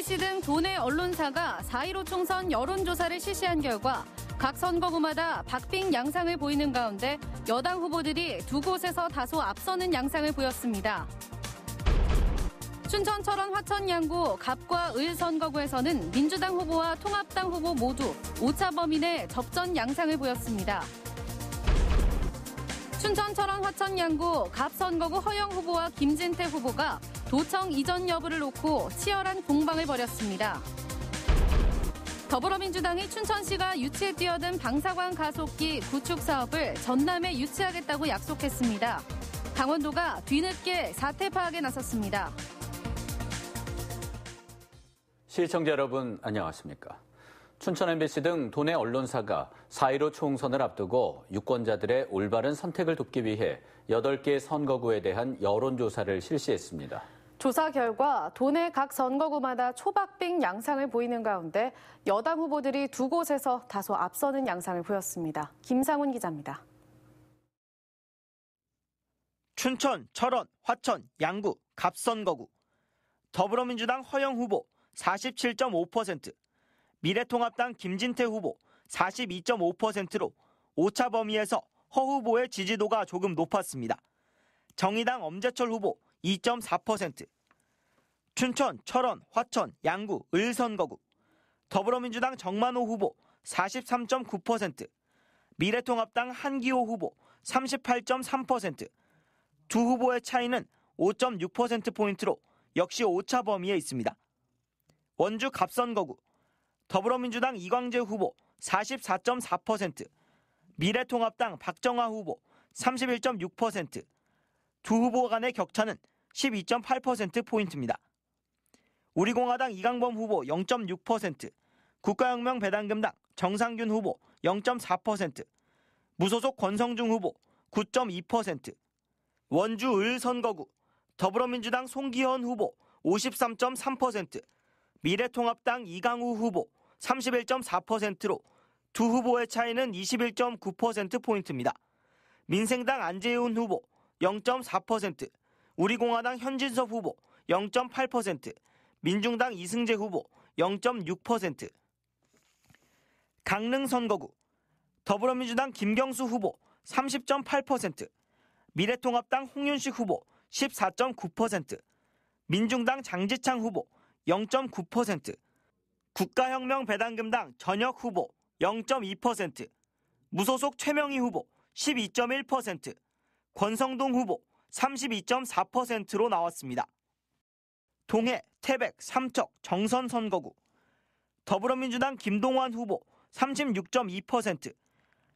MBC 등 도내 언론사가 4.15 총선 여론조사를 실시한 결과 각 선거구마다 박빙 양상을 보이는 가운데 여당 후보들이 두 곳에서 다소 앞서는 양상을 보였습니다. 춘천, 철원, 화천, 양구, 갑과 을 선거구에서는 민주당 후보와 통합당 후보 모두 오차 범위 내 접전 양상을 보였습니다. 춘천, 철원, 화천, 양구, 갑 선거구 허영 후보와 김진태 후보가 도청 이전 여부를 놓고 치열한 공방을 벌였습니다. 더불어민주당이 춘천시가 유치에 뛰어든 방사관 가속기 구축 사업을 전남에 유치하겠다고 약속했습니다. 강원도가 뒤늦게 사태 파악에 나섰습니다. 시청자 여러분 안녕하십니까? 춘천 MBC 등 도내 언론사가 4.15 총선을 앞두고 유권자들의 올바른 선택을 돕기 위해 8개 선거구에 대한 여론조사를 실시했습니다. 조사 결과 도내 각 선거구마다 초박빙 양상을 보이는 가운데 여당 후보들이 두 곳에서 다소 앞서는 양상을 보였습니다. 김상훈 기자입니다. 춘천, 철원, 화천, 양구, 갑 선거구. 더불어민주당 허영 후보 47.5%, 미래통합당 김진태 후보 42.5%로 오차 범위에서 허 후보의 지지도가 조금 높았습니다. 정의당 엄재철 후보 2.4%, 춘천, 철원, 화천, 양구, 을 선거구. 더불어민주당 정만호 후보 43.9%, 미래통합당 한기호 후보 38.3%. 두 후보의 차이는 5.6%포인트로 역시 오차 범위에 있습니다. 원주 갑 선거구. 더불어민주당 이광재 후보 44.4%, 미래통합당 박정아 후보 31.6%. 두 후보 간의 격차는 12.8%포인트입니다. 우리공화당 이강범 후보 0.6%, 국가혁명 배당금당 정상균 후보 0.4%, 무소속 권성중 후보 9.2%. 원주 을 선거구. 더불어민주당 송기현 후보 53.3%, 미래통합당 이강우 후보 31.4%로 두 후보의 차이는 21.9%포인트입니다. 민생당 안재훈 후보 0.4%, 우리공화당 현진섭 후보 0.8%, 민중당 이승재 후보 0.6%. 강릉 선거구. 더불어민주당 김경수 후보 30.8%, 미래통합당 홍윤식 후보 14.9%, 민중당 장지창 후보 0.9%, 국가혁명 배당금당 전혁 후보 0.2%, 무소속 최명희 후보 12.1%, 권성동 후보 32.4%로 나왔습니다. 동해, 태백, 삼척, 정선 선거구. 더불어민주당 김동완 후보 36.2%,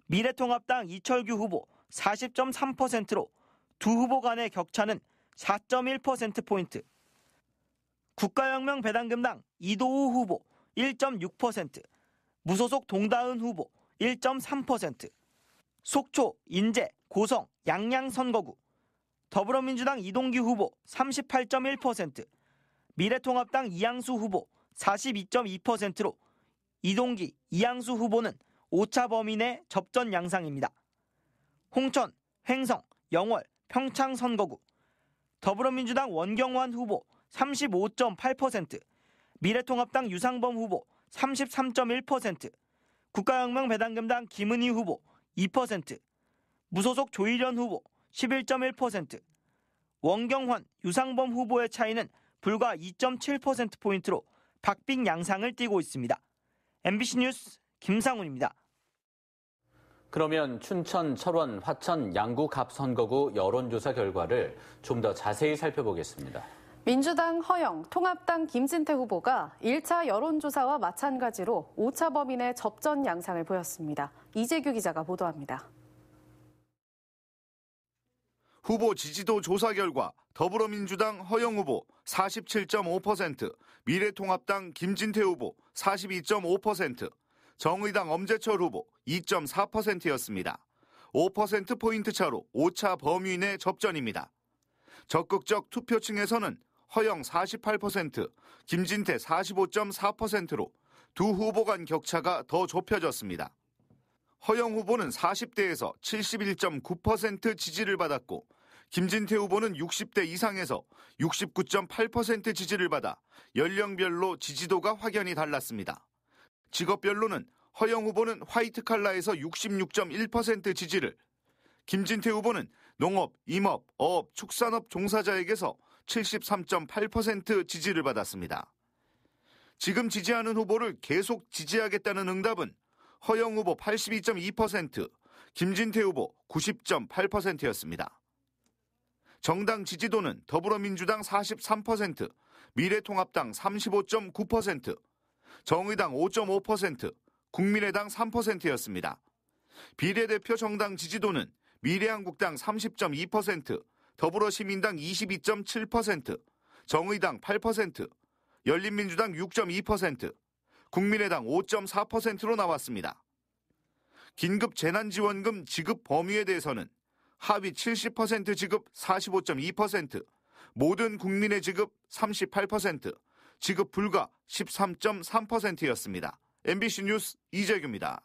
미래통합당 이철규 후보 40.3%로 두 후보 간의 격차는 4.1%포인트. 국가혁명 배당금당 이도우 후보 1.6%, 무소속 동다은 후보 1.3%, 속초, 인제, 고성, 양양 선거구. 더불어민주당 이동규 후보 38.1%, 미래통합당 이양수 후보 42.2%로 이동기, 이양수 후보는 오차 범위 내 접전 양상입니다. 홍천, 횡성, 영월, 평창 선거구. 더불어민주당 원경환 후보 35.8%, 미래통합당 유상범 후보 33.1%, 국가혁명 배당금당 김은희 후보 2%, 무소속 조일현 후보 11.1%, 원경환, 유상범 후보의 차이는 불과 2.7%포인트로 박빙 양상을 띠고 있습니다. MBC 뉴스 김상훈입니다. 그러면 춘천, 철원, 화천, 양구, 갑 선거구 여론조사 결과를 좀 더 자세히 살펴보겠습니다. 민주당 허영, 통합당 김진태 후보가 1차 여론조사와 마찬가지로 오차 범위 내 접전 양상을 보였습니다. 이재규 기자가 보도합니다. 후보 지지도 조사 결과 더불어민주당 허영 후보 47.5%, 미래통합당 김진태 후보 42.5%, 정의당 엄재철 후보 2.4%였습니다. 5%포인트 차로 오차 범위 내 접전입니다. 적극적 투표층에서는 허영 48%, 김진태 45.4%로 두 후보 간 격차가 더 좁혀졌습니다. 허영 후보는 40대에서 71.9% 지지를 받았고 김진태 후보는 60대 이상에서 69.8% 지지를 받아 연령별로 지지도가 확연히 달랐습니다. 직업별로는 허영 후보는 화이트 칼라에서 66.1% 지지를, 김진태 후보는 농업, 임업, 어업, 축산업 종사자에게서 73.8% 지지를 받았습니다. 지금 지지하는 후보를 계속 지지하겠다는 응답은 허영 후보 82.2%, 김진태 후보 90.8%였습니다. 정당 지지도는 더불어민주당 43%, 미래통합당 35.9%, 정의당 5.5%, 국민의당 3%였습니다. 비례대표 정당 지지도는 미래한국당 30.2%, 더불어시민당 22.7%, 정의당 8%, 열린민주당 6.2%, 국민의당 5.4%로 나왔습니다. 긴급 재난지원금 지급 범위에 대해서는 하위 70% 지급 45.2%, 모든 국민의 지급 38%, 지급 불가 13.3%였습니다. MBC 뉴스 이재규입니다.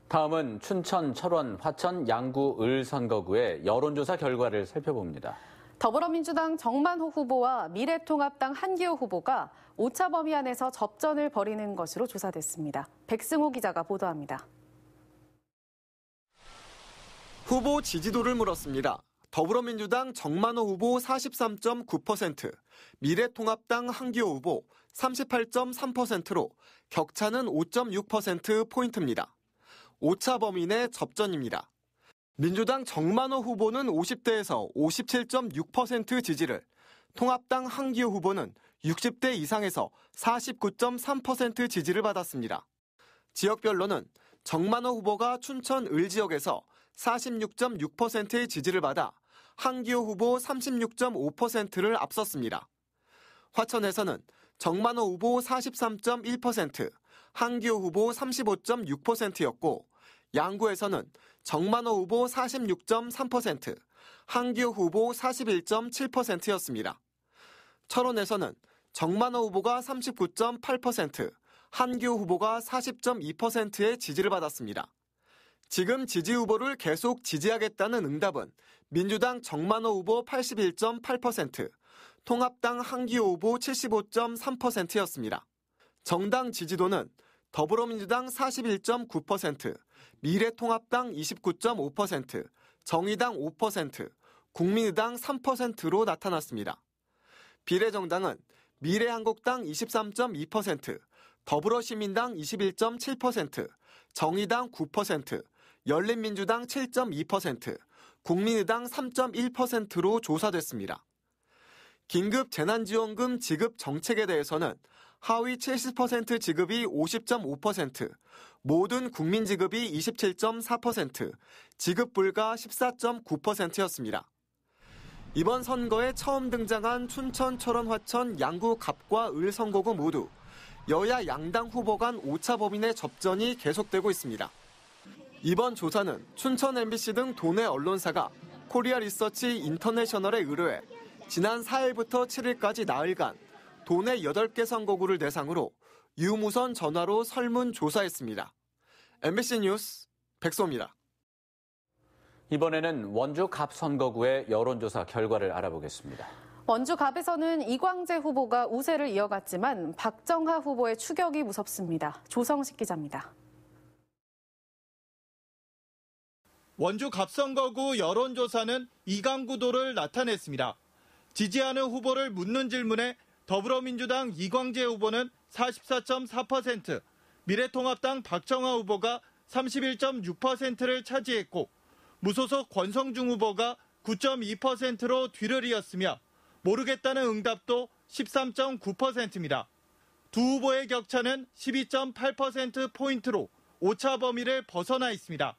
다음은 춘천, 철원, 화천, 양구, 을 선거구의 여론조사 결과를 살펴봅니다. 더불어민주당 정만호 후보와 미래통합당 한기호 후보가 오차 범위 안에서 접전을 벌이는 것으로 조사됐습니다. 백승호 기자가 보도합니다. 후보 지지도를 물었습니다. 더불어민주당 정만호 후보 43.9%, 미래통합당 한기호 후보 38.3%로 격차는 5.6%포인트입니다. 오차 범위 내 접전입니다. 민주당 정만호 후보는 50대에서 57.6% 지지를, 통합당 한기호 후보는 60대 이상에서 49.3% 지지를 받았습니다. 지역별로는 정만호 후보가 춘천 을 지역에서 46.6%의 지지를 받아 한기호 후보 36.5%를 앞섰습니다. 화천에서는 정만호 후보 43.1%, 한기호 후보 35.6%였고, 양구에서는 정만호 후보 46.3%, 한기호 후보 41.7%였습니다. 철원에서는 정만호 후보가 39.8%, 한기호 후보가 40.2%의 지지를 받았습니다. 지금 지지 후보를 계속 지지하겠다는 응답은 민주당 정만호 후보 81.8%, 통합당 한기호 후보 75.3%였습니다. 정당 지지도는 더불어민주당 41.9%, 미래통합당 29.5%, 정의당 5%, 국민의당 3%로 나타났습니다. 비례정당은 미래한국당 23.2%, 더불어시민당 21.7%, 정의당 9%, 열린민주당 7.2%, 국민의당 3.1%로 조사됐습니다. 긴급 재난지원금 지급 정책에 대해서는 하위 70% 지급이 50.5%, 모든 국민 지급이 27.4%, 지급 불가 14.9%였습니다. 이번 선거에 처음 등장한 춘천, 철원, 화천, 양구, 갑과 을 선거구 모두 여야 양당 후보 간 오차 범위 내 접전이 계속되고 있습니다. 이번 조사는 춘천 MBC 등 도내 언론사가 코리아 리서치 인터내셔널에 의뢰해 지난 4일부터 7일까지 나흘간 도내 8개 선거구를 대상으로 유무선 전화로 설문조사했습니다. MBC 뉴스 백소입니다. 이번에는 원주 갑 선거구의 여론조사 결과를 알아보겠습니다. 원주 갑에서는 이광재 후보가 우세를 이어갔지만 박정하 후보의 추격이 무섭습니다. 조성식 기자입니다. 원주 갑 선거구 여론조사는 이강구도를 나타냈습니다. 지지하는 후보를 묻는 질문에 더불어민주당 이광재 후보는 44.4%, 미래통합당 박정하 후보가 31.6%를 차지했고 무소속 권성중 후보가 9.2%로 뒤를 이었으며 모르겠다는 응답도 13.9%입니다. 두 후보의 격차는 12.8%포인트로 오차 범위를 벗어나 있습니다.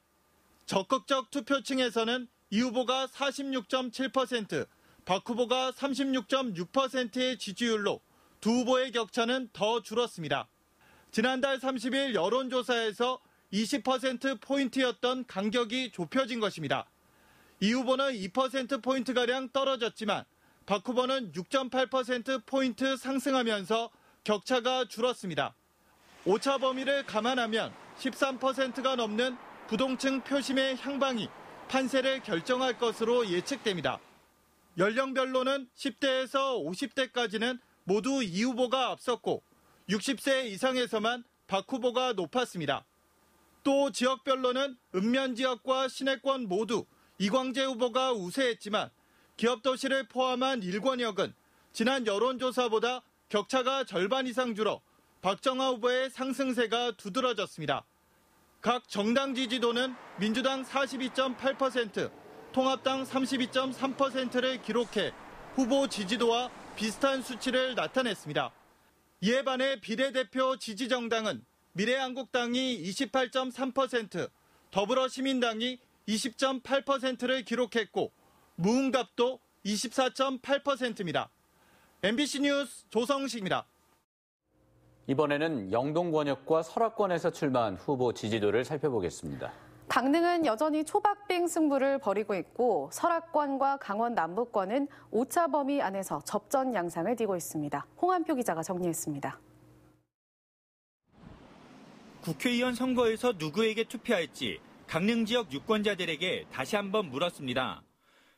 적극적 투표층에서는 이 후보가 46.7%, 박 후보가 36.6%의 지지율로 두 후보의 격차는 더 줄었습니다. 지난달 30일 여론조사에서 20%포인트였던 간격이 좁혀진 것입니다. 이 후보는 2%포인트가량 떨어졌지만 박 후보는 6.8%포인트 상승하면서 격차가 줄었습니다. 오차 범위를 감안하면 13%가 넘는 부동층 표심의 향방이 판세를 결정할 것으로 예측됩니다. 연령별로는 10대에서 50대까지는 모두 이 후보가 앞섰고 60세 이상에서만 박 후보가 높았습니다. 또 지역별로는 읍면 지역과 시내권 모두 이광재 후보가 우세했지만 기업도시를 포함한 일권역은 지난 여론조사보다 격차가 절반 이상 줄어 박정하 후보의 상승세가 두드러졌습니다. 각 정당 지지도는 민주당 42.8%, 통합당 32.3%를 기록해 후보 지지도와 비슷한 수치를 나타냈습니다. 이에 반해 비례대표 지지정당은 미래한국당이 28.3%, 더불어시민당이 20.8%를 기록했고 무응답도 24.8%입니다. MBC 뉴스 조성식입니다. 이번에는 영동권역과 설악권에서 출마한 후보 지지도를 살펴보겠습니다. 강릉은 여전히 초박빙 승부를 벌이고 있고 설악권과 강원 남부권은 오차 범위 안에서 접전 양상을 띠고 있습니다. 홍한표 기자가 정리했습니다. 국회의원 선거에서 누구에게 투표할지 강릉 지역 유권자들에게 다시 한번 물었습니다.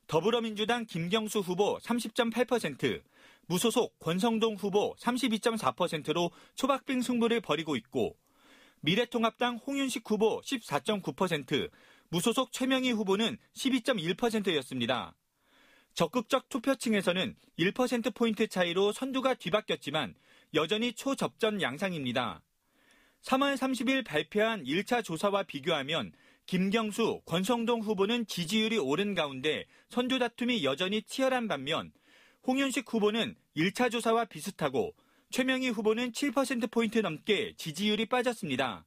더불어민주당 김경수 후보 30.8%, 무소속 권성동 후보 32.4%로 초박빙 승부를 벌이고 있고 미래통합당 홍윤식 후보 14.9%, 무소속 최명희 후보는 12.1%였습니다. 적극적 투표층에서는 1%포인트 차이로 선두가 뒤바뀌었지만 여전히 초접전 양상입니다. 3월 30일 발표한 1차 조사와 비교하면 김경수, 권성동 후보는 지지율이 오른 가운데 선두 다툼이 여전히 치열한 반면 홍윤식 후보는 1차 조사와 비슷하고 최명희 후보는 7%포인트 넘게 지지율이 빠졌습니다.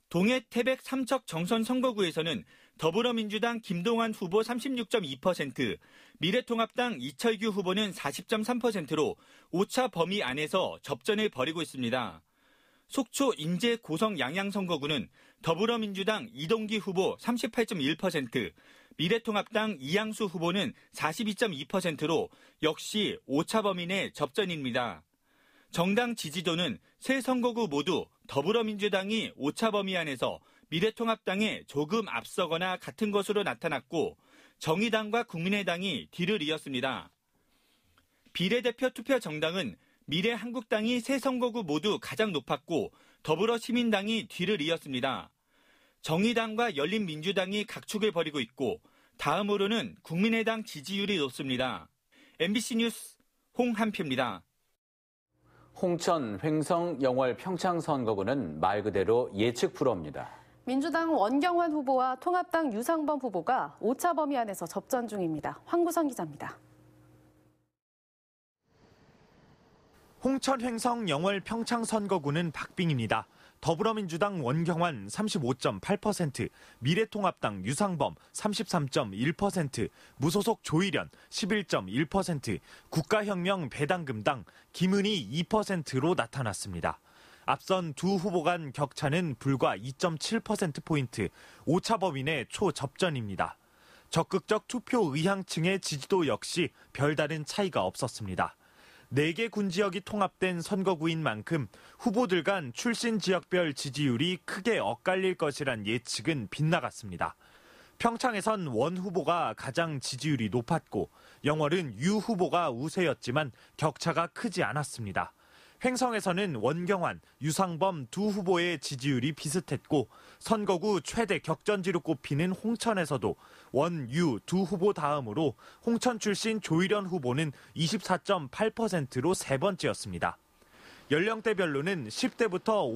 동해 태백 삼척 정선 선거구에서는 더불어민주당 김동완 후보 36.2%, 미래통합당 이철규 후보는 40.3%로 오차 범위 안에서 접전을 벌이고 있습니다. 속초 인제 고성 양양 선거구는 더불어민주당 이동기 후보 38.1%, 미래통합당 이양수 후보는 42.2%로 역시 오차 범위 내 접전입니다. 정당 지지도는 세 선거구 모두 더불어민주당이 오차 범위 안에서 미래통합당에 조금 앞서거나 같은 것으로 나타났고 정의당과 국민의당이 뒤를 이었습니다. 비례대표 투표 정당은 미래한국당이 세 선거구 모두 가장 높았고 더불어시민당이 뒤를 이었습니다. 정의당과 열린민주당이 각축을 벌이고 있고 다음으로는 국민의당 지지율이 높습니다. MBC 뉴스 홍한표입니다. 홍천, 횡성, 영월, 평창 선거구는 말 그대로 예측 불허입니다. 민주당 원경환 후보와 통합당 유상범 후보가 오차 범위 안에서 접전 중입니다. 황구선 기자입니다. 홍천, 횡성, 영월, 평창 선거구는 박빙입니다. 더불어민주당 원경환 35.8%, 미래통합당 유상범 33.1%, 무소속 조일현 11.1%, 국가혁명 배당금당 김은희 2%로 나타났습니다. 앞선 두 후보 간 격차는 불과 2.7%포인트, 오차 범위 내 초접전입니다. 적극적 투표 의향층의 지지도 역시 별다른 차이가 없었습니다. 4개 군지역이 통합된 선거구인 만큼 후보들 간 출신 지역별 지지율이 크게 엇갈릴 것이란 예측은 빗나갔습니다. 평창에선 원 후보가 가장 지지율이 높았고 영월은 유 후보가 우세였지만 격차가 크지 않았습니다. 횡성에서는 원경환, 유상범 두 후보의 지지율이 비슷했고 선거구 최대 격전지로 꼽히는 홍천에서도 원, 유 두 후보 다음으로 홍천 출신 조일현 후보는 24.8%로 세 번째였습니다. 연령대별로는 10대부터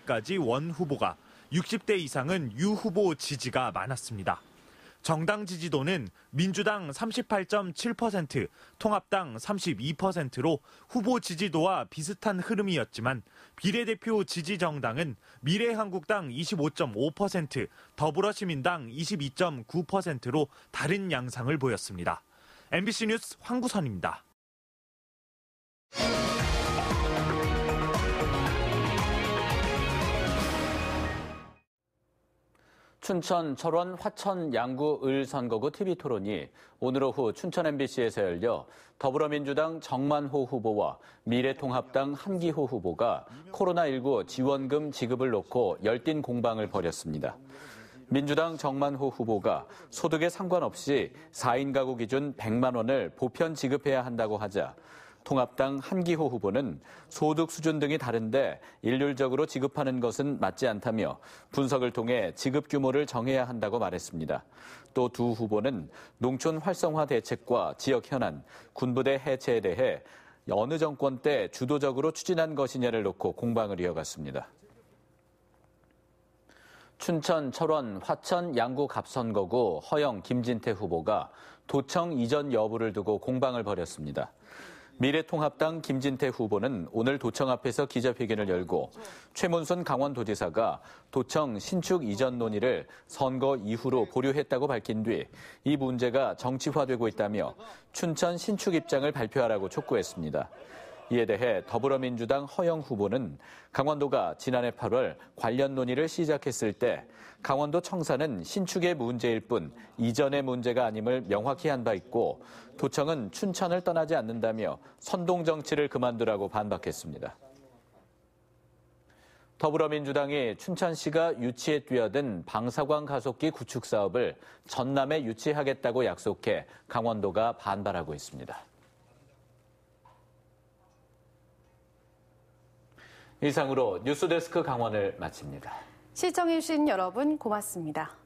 50대까지 원 후보가, 60대 이상은 유 후보 지지가 많았습니다. 정당 지지도는 민주당 38.7%, 통합당 32%로 후보 지지도와 비슷한 흐름이었지만 비례대표 지지정당은 미래한국당 25.5%, 더불어시민당 22.9%로 다른 양상을 보였습니다. MBC 뉴스 황구선입니다. 춘천, 철원, 화천, 양구, 을 선거구 TV토론이 오늘 오후 춘천 MBC에서 열려 더불어민주당 정만호 후보와 미래통합당 한기호 후보가 코로나19 지원금 지급을 놓고 열띤 공방을 벌였습니다. 민주당 정만호 후보가 소득에 상관없이 4인 가구 기준 100만 원을 보편 지급해야 한다고 하자 통합당 한기호 후보는 소득 수준 등이 다른데 일률적으로 지급하는 것은 맞지 않다며 분석을 통해 지급 규모를 정해야 한다고 말했습니다. 또 두 후보는 농촌 활성화 대책과 지역 현안, 군부대 해체에 대해 어느 정권 때 주도적으로 추진한 것이냐를 놓고 공방을 이어갔습니다. 춘천, 철원, 화천, 양구 갑선거구 허영, 김진태 후보가 도청 이전 여부를 두고 공방을 벌였습니다. 미래통합당 김진태 후보는 오늘 도청 앞에서 기자회견을 열고 최문순 강원도지사가 도청 신축 이전 논의를 선거 이후로 보류했다고 밝힌 뒤 이 문제가 정치화되고 있다며 춘천 신축 입장을 발표하라고 촉구했습니다. 이에 대해 더불어민주당 허영 후보는 강원도가 지난해 8월 관련 논의를 시작했을 때 강원도 청사는 신축의 문제일 뿐 이전의 문제가 아님을 명확히 한 바 있고 도청은 춘천을 떠나지 않는다며 선동 정치를 그만두라고 반박했습니다. 더불어민주당이 춘천시가 유치에 뛰어든 방사광 가속기 구축 사업을 전남에 유치하겠다고 약속해 강원도가 반발하고 있습니다. 이상으로 뉴스데스크 강원을 마칩니다. 시청해주신 여러분 고맙습니다.